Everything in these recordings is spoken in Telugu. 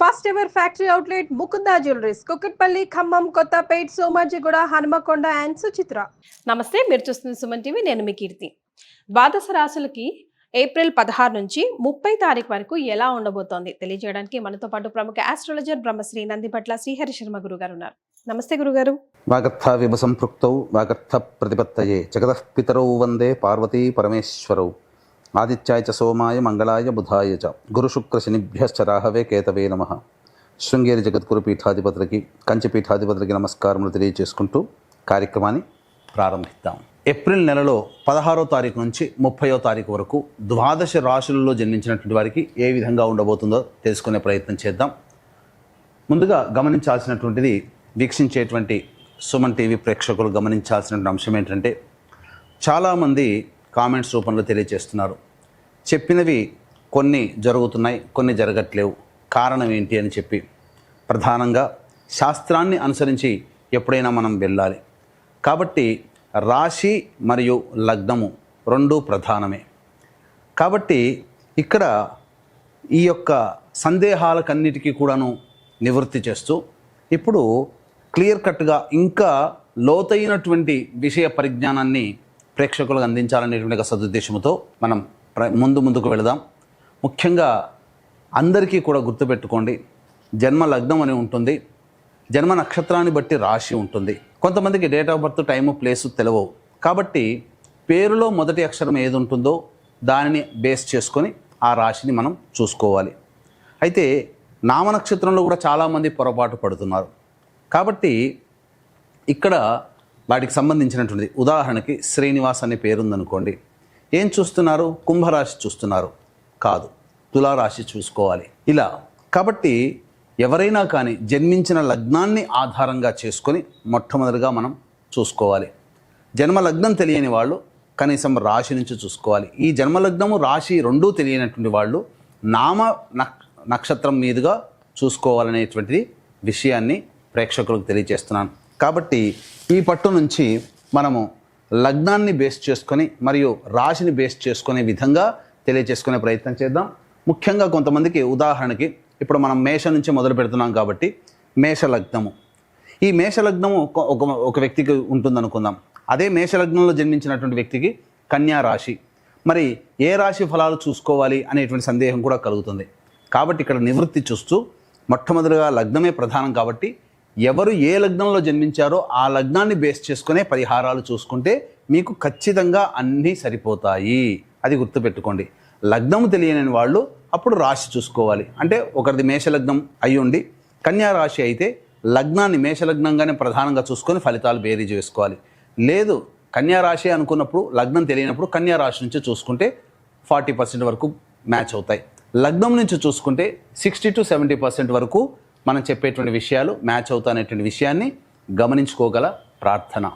First ever factory outlet Mukunda jewellers Kukatpally, Khammam, Kothapet, Somajiguda, Hanumakonda and Suchitra. నమస్తే, మీరు చూస్తున్న సుమన్ టీవీ. నేను మీ కీర్తి. ద్వాదశ రాశులకి ఏప్రిల్ 16 నుంచి 30 తారీఖు వరకు ఎలా ఉండబోతోంది తెలియజేయడానికి మనతో పాటు ప్రముఖ ఆస్ట్రాలజర్ బ్రహ్మశ్రీ నందిపట్ల శ్రీహరి శర్మ గురుగారు ఉన్నారు. నమస్తే గురుగారు. వాగర్థ విభసంపృక్తౌ వాగర్థ ప్రతిపత్తయే జగతః పితరౌ వందే పార్వతీ పరమేశ్వరౌ ఆదిత్యాయ చ సోమాయ మంగళాయ బుధాయ చ గురుశుక్ర శనిభ్యశ్చ రాహవే కేతవే నమః. శృంగేరి జగద్గురు పీఠాధిపతులకి, కంచి పీఠాధిపతులకి నమస్కారములు తెలియజేసుకుంటూ కార్యక్రమాన్ని ప్రారంభిద్దాం. ఏప్రిల్ నెలలో 16వ తారీఖు నుంచి 30వ తారీఖు వరకు ద్వాదశ రాశులలో జన్మించినటువంటి వారికి ఏ విధంగా ఉండబోతుందో తెలుసుకునే ప్రయత్నం చేద్దాం. ముందుగా గమనించాల్సినటువంటిది, వీక్షించేటువంటి సుమన్ టీవీ ప్రేక్షకులు గమనించాల్సినటువంటి అంశం ఏంటంటే, చాలామంది కామెంట్స్ రూపంలో తెలియజేస్తున్నారు, చెప్పినవి కొన్ని జరుగుతున్నాయి, కొన్ని జరగట్లేవు, కారణం ఏంటి అని చెప్పి. ప్రధానంగా శాస్త్రాన్ని అనుసరించి ఎప్పుడైనా మనం వెళ్ళాలి కాబట్టి రాశి మరియు లగ్నము రెండూ ప్రధానమే. కాబట్టి ఇక్కడ ఈ యొక్క సందేహాలకన్నిటికీ కూడాను నివృత్తి చేస్తూ ఇప్పుడు క్లియర్ కట్గా ఇంకా లోతైనటువంటి విషయ పరిజ్ఞానాన్ని ప్రేక్షకులకు అందించాలనేటువంటి సదుద్దేశంతో మనం ముందుకు వెళదాం. ముఖ్యంగా అందరికీ కూడా గుర్తుపెట్టుకోండి, జన్మ లగ్నం అని ఉంటుంది, జన్మ నక్షత్రాన్ని బట్టి రాశి ఉంటుంది. కొంతమందికి date of birth, time, place తెలియవు. కాబట్టి పేరులో మొదటి అక్షరం ఏది ఉంటుందో దానిని బేస్ చేసుకొని ఆ రాశిని మనం చూసుకోవాలి. అయితే నామనక్షత్రంలో కూడా చాలామంది పొరపాటు పడుతున్నారు. కాబట్టి ఇక్కడ వాటికి సంబంధించినటువంటిది, ఉదాహరణకి శ్రీనివాస్ అనే పేరుందనుకోండి, ఏం చూస్తున్నారు? కుంభరాశి చూస్తున్నారు, కాదు, తులారాశి చూసుకోవాలి. ఇలా కాబట్టి ఎవరైనా కానీ జన్మించిన లగ్నాన్ని ఆధారంగా చేసుకొని మొట్టమొదటిగా మనం చూసుకోవాలి. జన్మ లగ్నం తెలియని వాళ్ళు కనీసం రాశి నుంచి చూసుకోవాలి. ఈ జన్మలగ్నము రాశి రెండూ తెలియనటువంటి వాళ్ళు నామ నక్షత్రం మీదుగా చూసుకోవాలనేటువంటిది విషయాన్ని ప్రేక్షకులకు తెలియజేస్తున్నాను. కాబట్టి ఈ పట్టు నుంచి మనము లగ్నాన్ని బేస్ చేసుకొని మరియు రాశిని బేస్ చేసుకునే విధంగా తెలియజేసుకునే ప్రయత్నం చేద్దాం. ముఖ్యంగా కొంతమందికి, ఉదాహరణకి ఇప్పుడు మనం మేష నుంచి మొదలు పెడుతున్నాం కాబట్టి మేషలగ్నము, ఈ మేషలగ్నము ఒక వ్యక్తికి ఉంటుందనుకుందాం. అదే మేషలగ్నంలో జన్మించినటువంటి వ్యక్తికి కన్యా రాశి, మరి ఏ రాశి ఫలాలు చూసుకోవాలి అనేటువంటి సందేహం కూడా కలుగుతుంది. కాబట్టి ఇక్కడ నివృత్తి చూస్తూ మొట్టమొదటిగా లగ్నమే ప్రధానం కాబట్టి ఎవరు ఏ లగ్నంలో జన్మించారో ఆ లగ్నాన్ని బేస్ చేసుకునే పరిహారాలు చూసుకుంటే మీకు ఖచ్చితంగా అన్నీ సరిపోతాయి. అది గుర్తుపెట్టుకోండి. లగ్నము తెలియని వాళ్ళు అప్పుడు రాశి చూసుకోవాలి. అంటే ఒకరిది మేషలగ్నం అయి ఉండి కన్యా రాశి అయితే లగ్నాన్ని మేషలగ్నంగానే ప్రధానంగా చూసుకొని ఫలితాలు బేరీజ్ వేసుకోవాలి. లేదు కన్యా రాశి అనుకున్నప్పుడు లగ్నం తెలియనప్పుడు కన్యా రాశి నుంచి చూసుకుంటే 40% వరకు మ్యాచ్ అవుతాయి. లగ్నం నుంచి చూసుకుంటే 60 to 70% వరకు మనం చెప్పేటువంటి విషయాలు మ్యాచ్ అవుతాయనేటువంటి విషయాన్ని గమనించుకోగల ప్రార్థన.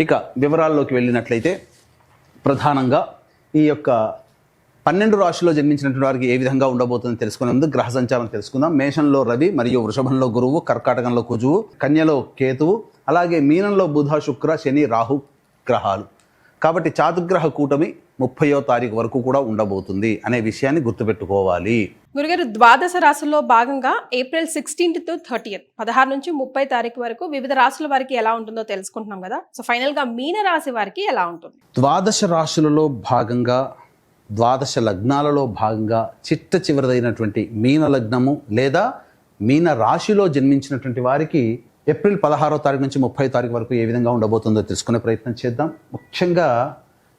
ఇక వివరాల్లోకి వెళ్ళినట్లయితే, ప్రధానంగా ఈ యొక్క 12 రాశిలో జన్మించినటువంటి వారికి ఏ విధంగా ఉండబోతుందో తెలుసుకునే ముందు గ్రహ సంచారం తెలుసుకుందాం. మేషంలో రవి మరియు వృషభంలో గురువు, కర్కాటకంలో కుజువు, కన్యలో కేతువు, అలాగే మీనంలో బుధ, శుక్ర, శని, రాహు గ్రహాలు. కాబట్టి చాతుర్గ్రహ కూటమి 30వ తారీఖు వరకు కూడా ఉండబోతుంది అనే విషయాన్ని గుర్తుపెట్టుకోవాలి. గురుగారు, ద్వాదశ రాశుల్లో భాగంగా ఏప్రిల్ 16 to 30 16 నుంచి 30 తారీఖు వరకు వివిధ రాశుల వారికి ఎలా ఉంటుందో తెలుసుకుంటున్నాం కదా. సో ఫైనల్ గా మీన రాశి వారికి ఎలా ఉంటుంది? ద్వాదశ రాశులలో భాగంగా, ద్వాదశ లగ్నాలలో భాగంగా చిట్ట చివరిదైనటువంటి మీన లగ్నము లేదా మీన రాశిలో జన్మించినటువంటి వారికి ఏప్రిల్ 16వ తారీఖు నుంచి 30వ తారీఖు వరకు ఏ విధంగా ఉండబోతుందో తెలుసుకునే ప్రయత్నం చేద్దాం. ముఖ్యంగా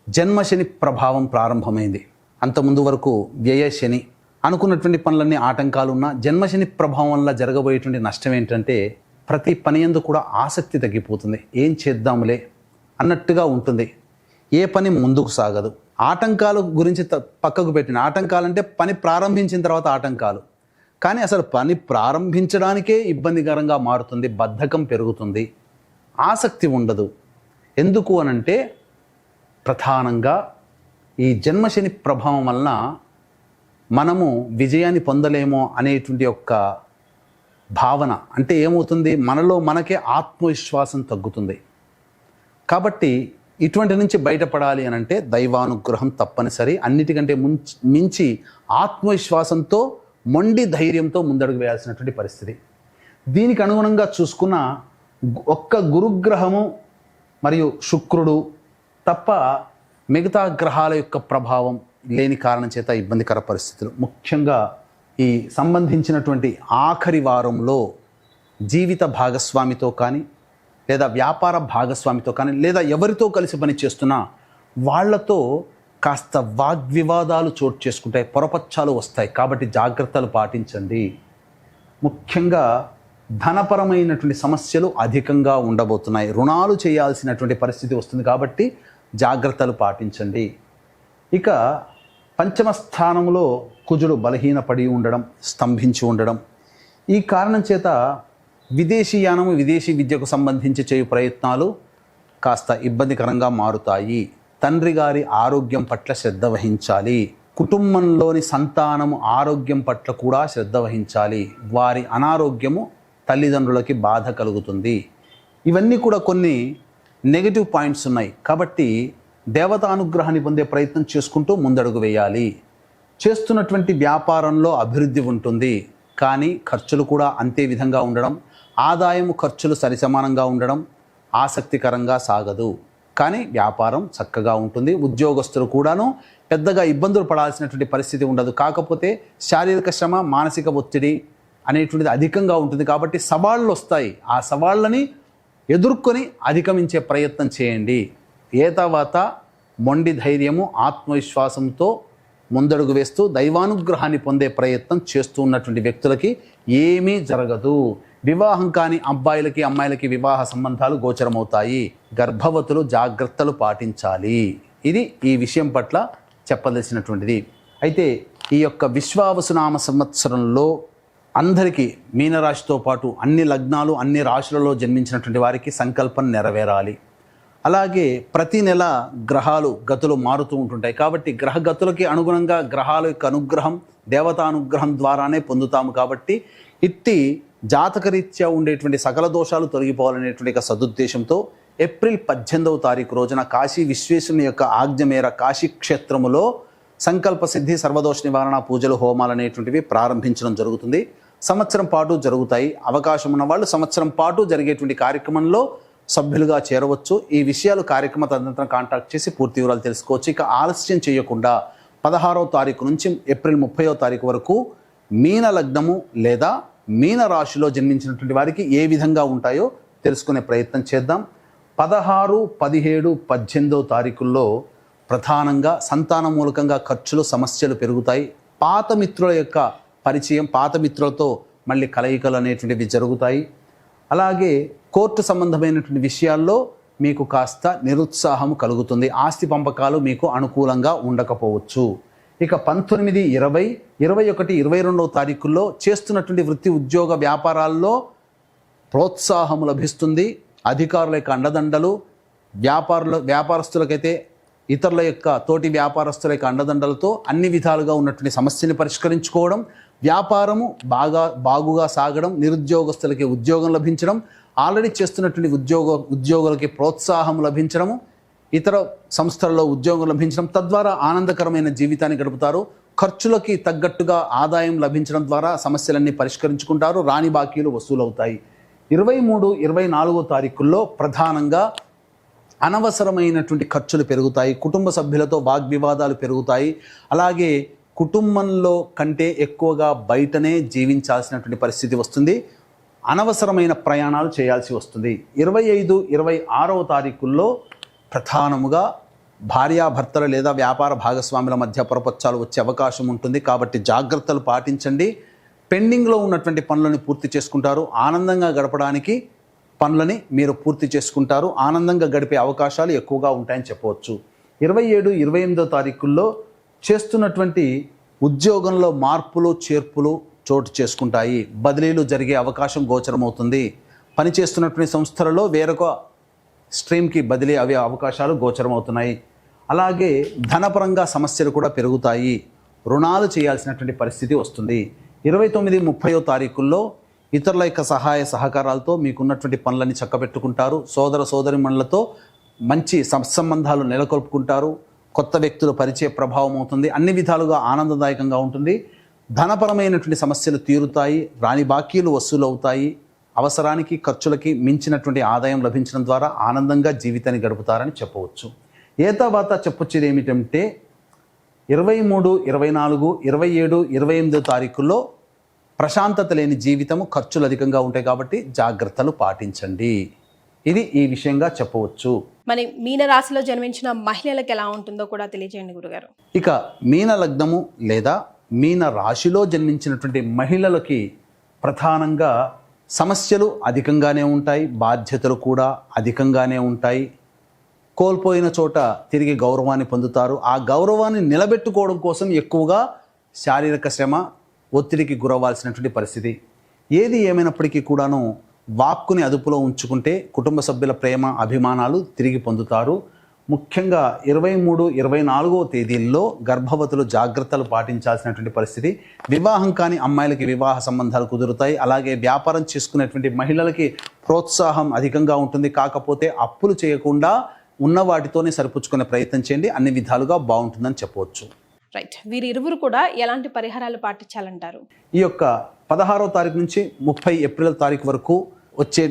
జన్మశని ప్రభావం ప్రారంభమైంది. అంతకుముందు వరకు వ్యయ శని, అనుకున్నటువంటి పనులన్నీ ఆటంకాలు ఉన్న జన్మశని ప్రభావం వల్ల జరగబోయేటువంటి నష్టం ఏంటంటే, ప్రతి పని యందు కూడా ఆసక్తి తగ్గిపోతుంది. ఏం చేద్దాములే అన్నట్టుగా ఉంటుంది, ఏ పని ముందుకు సాగదు. ఆటంకాల గురించి పక్కకు పెట్టిన, ఆటంకాలంటే పని ప్రారంభించిన తర్వాత ఆటంకాలు, కానీ అసలు పని ప్రారంభించడానికే ఇబ్బందికరంగా మారుతుంది, బద్ధకం పెరుగుతుంది, ఆసక్తి ఉండదు. ఎందుకు అనంటే ప్రధానంగా ఈ జన్మశని ప్రభావం వలన మనము విజయాన్ని పొందలేమో అనేటువంటి యొక్క భావన. అంటే ఏమవుతుంది, మనలో మనకే ఆత్మవిశ్వాసం తగ్గుతుంది. కాబట్టి ఇటువంటి నుంచి బయటపడాలి అని అంటే దైవానుగ్రహం తప్పనిసరి. అన్నిటికంటే మించి ఆత్మవిశ్వాసంతో మొండి ధైర్యంతో ముందడుగు వేయాల్సినటువంటి పరిస్థితి. దీనికి అనుగుణంగా చూసుకున్న ఒక్క గురుగ్రహము మరియు శుక్రుడు తప్ప మిగతా గ్రహాల యొక్క ప్రభావం లేని కారణం చేత ఇబ్బందికర పరిస్థితులు. ముఖ్యంగా ఈ సంబంధించినటువంటి ఆఖరి వారంలో జీవిత భాగస్వామితో కానీ లేదా వ్యాపార భాగస్వామితో కానీ లేదా ఎవరితో కలిసి పని చేస్తున్నా వాళ్లతో కాస్త వాగ్వివాదాలు చోటు చేసుకుంటాయి, పొరపచ్చాలు వస్తాయి. కాబట్టి జాగ్రత్తలు పాటించండి. ముఖ్యంగా ధనపరమైనటువంటి సమస్యలు అధికంగా ఉండబోతున్నాయి. రుణాలు చేయాల్సినటువంటి పరిస్థితి వస్తుంది కాబట్టి జాగ్రత్తలు పాటించండి. ఇక పంచమ స్థానంలో కుజుడు బలహీనపడి ఉండడం, స్తంభించి ఉండడం, ఈ కారణం చేత విదేశీయానము విదేశీ విద్యకు సంబంధించి చేయు ప్రయత్నాలు కాస్త ఇబ్బందికరంగా మారుతాయి. తండ్రి గారి ఆరోగ్యం పట్ల శ్రద్ధ వహించాలి. కుటుంబంలోని సంతానము ఆరోగ్యం పట్ల కూడా శ్రద్ధ వహించాలి. వారి అనారోగ్యము తల్లిదండ్రులకి బాధ కలుగుతుంది. ఇవన్నీ కూడా కొన్ని నెగటివ్ పాయింట్స్ ఉన్నాయి. కాబట్టి దేవతా అనుగ్రహాన్ని పొందే ప్రయత్నం చేసుకుంటూ ముందడుగు వేయాలి. చేస్తున్నటువంటి వ్యాపారంలో అభివృద్ధి ఉంటుంది, కానీ ఖర్చులు కూడా అంతే విధంగా ఉండడం, ఆదాయము ఖర్చులు సరిసమానంగా ఉండడం ఆసక్తికరంగా సాగదు. కానీ వ్యాపారం చక్కగా ఉంటుంది. ఉద్యోగస్తులు కూడాను పెద్దగా ఇబ్బందులు పడాల్సినటువంటి పరిస్థితి ఉండదు. కాకపోతే శారీరక శ్రమ, మానసిక ఒత్తిడి అనేటువంటిది అధికంగా ఉంటుంది. కాబట్టి సవాళ్ళు వస్తాయి. ఆ సవాళ్ళని ఎదుర్కొని అధిగమించే ప్రయత్నం చేయండి. తర్వాత మొండి ధైర్యము, ఆత్మవిశ్వాసంతో ముందడుగు వేస్తూ దైవానుగ్రహాన్ని పొందే ప్రయత్నం చేస్తూ ఉన్నటువంటి వ్యక్తులకి ఏమీ జరగదు. వివాహం కాని అబ్బాయిలకి అమ్మాయిలకి వివాహ సంబంధాలు గోచరమవుతాయి. గర్భవతులు జాగ్రత్తలు పాటించాలి. ఇది ఈ విషయం పట్ల చెప్పదలసినటువంటిది. అయితే ఈ యొక్క విశ్వావసునామ సంవత్సరంలో అందరికీ మీనరాశితో పాటు అన్ని లగ్నాలు అన్ని రాశులలో జన్మించినటువంటి వారికి సంకల్పం నెరవేరాలి. అలాగే ప్రతి నెల గ్రహాలు గతులు మారుతూ ఉంటుంటాయి. కాబట్టి గ్రహ గతులకి అనుగుణంగా గ్రహాల యొక్క అనుగ్రహం, దేవతానుగ్రహం ద్వారానే పొందుతాము. కాబట్టి ఇట్టి జాతకరీత్యా ఉండేటువంటి సకల దోషాలు తొలగిపోవాలనేటువంటి సదుద్దేశంతో ఏప్రిల్ 18వ తారీఖు రోజున కాశీ విశ్వేశ్వరుని యొక్క ఆజ్ఞ మేర కాశీ క్షేత్రములో సంకల్ప సిద్ధి, సర్వదోష నివారణ పూజలు, హోమాలు అనేటువంటివి ప్రారంభించడం జరుగుతుంది. సంవత్సరం పాటు జరుగుతాయి. అవకాశం ఉన్న వాళ్ళు సంవత్సరం పాటు జరిగేటువంటి కార్యక్రమంలో సభ్యులుగా చేరవచ్చు. ఈ విషయాలు కార్యక్రమ తదనంతరం కాంటాక్ట్ చేసి పూర్తి వివరాలు తెలుసుకోవచ్చు. ఇక ఆలస్యం చేయకుండా 16వ తారీఖు నుంచి ఏప్రిల్ 30వ తారీఖు వరకు మీన లగ్నము లేదా మీన రాశిలో జన్మించినటువంటి వారికి ఏ విధంగా ఉంటాయో తెలుసుకునే ప్రయత్నం చేద్దాం. 16, 17, 18వ తారీఖుల్లో ప్రధానంగా సంతాన మూలకంగా ఖర్చులు, సమస్యలు పెరుగుతాయి. పాత మిత్రుల యొక్క పరిచయం, పాత మిత్రులతో మళ్ళీ కలయికలు అనేటువంటివి జరుగుతాయి. అలాగే కోర్టు సంబంధమైనటువంటి విషయాల్లో మీకు కాస్త నిరుత్సాహం కలుగుతుంది. ఆస్తి పంపకాలు మీకు అనుకూలంగా ఉండకపోవచ్చు. ఇక 19, 20, 21, 22వ తారీఖుల్లో చేస్తున్నటువంటి వృత్తి, ఉద్యోగ, వ్యాపారాల్లో ప్రోత్సాహం లభిస్తుంది. అధికారుల యొక్క అండదండలు, వ్యాపారస్తులకైతే ఇతరుల యొక్క తోటి వ్యాపారస్తుల యొక్క అండదండలతో అన్ని విధాలుగా ఉన్నటువంటి సమస్యని పరిష్కరించుకోవడం, వ్యాపారము బాగుగా సాగడం, నిరుద్యోగస్తులకి ఉద్యోగం లభించడం, ఆల్రెడీ చేస్తున్నటువంటి ఉద్యోగులకి ప్రోత్సాహం లభించడము, ఇతర సంస్థల్లో ఉద్యోగం లభించడం, తద్వారా ఆనందకరమైన జీవితాన్ని గడుపుతారు. ఖర్చులకి తగ్గట్టుగా ఆదాయం లభించడం ద్వారా సమస్యలన్నీ పరిష్కరించుకుంటారు. రాని బాకీలు వసూలవుతాయి. 23, 24వ తారీఖుల్లో ప్రధానంగా అనవసరమైనటువంటి ఖర్చులు పెరుగుతాయి. కుటుంబ సభ్యులతో వాగ్వివాదాలు పెరుగుతాయి. అలాగే కుటుంబంలో కంటే ఎక్కువగా బయటనే జీవించాల్సినటువంటి పరిస్థితి వస్తుంది. అనవసరమైన ప్రయాణాలు చేయాల్సి వస్తుంది. 25, 26వ తారీఖుల్లో ప్రధానముగా భార్యాభర్తల లేదా వ్యాపార భాగస్వాముల మధ్య పొరపచ్చాలు వచ్చే అవకాశం ఉంటుంది. కాబట్టి జాగ్రత్తలు పాటించండి. పెండింగ్లో ఉన్నటువంటి పనులను పూర్తి చేసుకుంటారు. ఆనందంగా గడపడానికి పనులని మీరు పూర్తి చేసుకుంటారు. ఆనందంగా గడిపే అవకాశాలు ఎక్కువగా ఉంటాయని చెప్పవచ్చు. 27, 28వ తారీఖుల్లో చేస్తున్నటువంటి ఉద్యోగంలో మార్పులు, చేర్పులు చోటు చేసుకుంటాయి. బదిలీలు జరిగే అవకాశం గోచరమవుతుంది. పనిచేస్తున్నటువంటి సంస్థలలో వేరొక స్ట్రీమ్కి బదిలీ అయ్యే అవకాశాలు గోచరమవుతున్నాయి. అలాగే ధనపరంగా సమస్యలు కూడా పెరుగుతాయి. రుణాలు చేయాల్సినటువంటి పరిస్థితి వస్తుంది. 29, 30వ తారీఖుల్లో ఇతరుల యొక్క సహాయ సహకారాలతో మీకున్నటువంటి పనులని చక్కబెట్టుకుంటారు. సోదర సోదరిమణులతో మంచి సత్సంబంధాలు నెలకొల్పుకుంటారు. కొత్త వ్యక్తుల పరిచయ ప్రభావం అవుతుంది. అన్ని విధాలుగా ఆనందదాయకంగా ఉంటుంది. ధనపరమైనటువంటి సమస్యలు తీరుతాయి, రాని బాకీలు వసూలు అవుతాయి, అవసరానికి ఖర్చులకి మించినటువంటి ఆదాయం లభించడం ద్వారా ఆనందంగా జీవితాన్ని గడుపుతారని చెప్పవచ్చు. ఏతావాత చెప్పొచ్చేది ఏమిటంటే 23, 24, 27, 28 తారీఖుల్లో ప్రశాంతత లేని జీవితము, ఖర్చులు అధికంగా ఉంటాయి కాబట్టి జాగ్రత్తలు పాటించండి. ఇది ఈ విషయంగా చెప్పవచ్చు. మరి మీన రాశిలో జన్మించిన మహిళలకు ఎలా ఉంటుందో కూడా తెలియజేయండి గురుగారు. ఇక మీన లగ్నము లేదా మీన రాశిలో జన్మించినటువంటి మహిళలకి ప్రధానంగా సమస్యలు అధికంగానే ఉంటాయి, బాధ్యతలు కూడా అధికంగానే ఉంటాయి. కోల్పోయిన చోట తిరిగి గౌరవాన్ని పొందుతారు. ఆ గౌరవాన్ని నిలబెట్టుకోవడం కోసం ఎక్కువగా శారీరక శ్రమ, ఒత్తిడికి గురవ్వాల్సినటువంటి పరిస్థితి. ఏది ఏమైనప్పటికీ కూడాను వాక్కుని అదుపులో ఉంచుకుంటే కుటుంబ సభ్యుల ప్రేమ, అభిమానాలు తిరిగి పొందుతారు. ముఖ్యంగా 23, 24వ తేదీల్లో గర్భవతులు జాగ్రత్తలు పాటించాల్సినటువంటి పరిస్థితి. వివాహం కాని అమ్మాయిలకి వివాహ సంబంధాలు కుదురుతాయి. అలాగే వ్యాపారం చేసుకునేటువంటి మహిళలకి ప్రోత్సాహం అధికంగా ఉంటుంది. కాకపోతే అప్పులు చేయకుండా ఉన్న వాటితోనే సరిపుచ్చుకునే ప్రయత్నం చేయండి. అన్ని విధాలుగా బాగుంటుందని చెప్పవచ్చు. రైట్. వీరిరువురు కూడా ఎలాంటి పరిహారాలు పాటించాలంటారు? ఈ యొక్క 16వ తారీఖు నుంచి 30 ఏప్రిల్ తారీఖు వరకు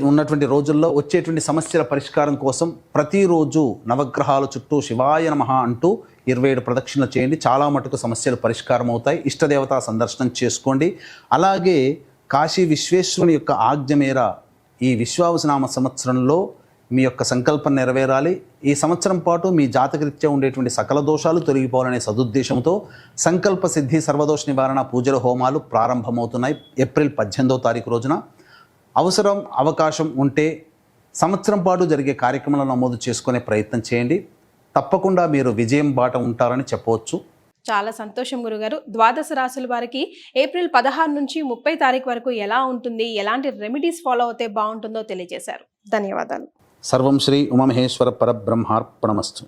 ఉన్నటువంటి రోజుల్లో వచ్చేటువంటి సమస్యల పరిష్కారం కోసం ప్రతిరోజు నవగ్రహాల చుట్టూ శివాయ నమః అంటూ 27 ప్రదక్షిణలు చేయండి. చాలా మటుకు సమస్యలు పరిష్కారం అవుతాయి. ఇష్టదేవతా సందర్శనం చేసుకోండి. అలాగే కాశీ విశ్వేశ్వరుని యొక్క ఆజ్ఞ మేర ఈ విశ్వావసునామ సంవత్సరంలో మీ యొక్క సంకల్పం నెరవేరాలి. ఈ సంవత్సరం పాటు మీ జాతకరీత్యా ఉండేటువంటి సకల దోషాలు తొలగిపోవాలనే సదుద్దేశంతో సంకల్ప సిద్ధి, సర్వదోష నివారణ పూజల హోమాలు ప్రారంభమవుతున్నాయి ఏప్రిల్ 18వ తారీఖు రోజున. అవసరం, అవకాశం ఉంటే సంవత్సరం పాటు జరిగే కార్యక్రమాలను నమోదు చేసుకునే ప్రయత్నం చేయండి. తప్పకుండా మీరు విజయం బాట ఉంటారని చెప్పవచ్చు. చాలా సంతోషం గురుగారు. ద్వాదశ రాశుల వారికి ఏప్రిల్ 16 నుంచి 30 తారీఖు వరకు ఎలా ఉంటుంది, ఎలాంటి రెమెడీస్ ఫాలో అవుతే బాగుంటుందో తెలియజేశారు. ధన్యవాదాలు. సర్వం శ్రీ ఉమామహేశ్వర పరబ్రహ్మార్పణమస్తు.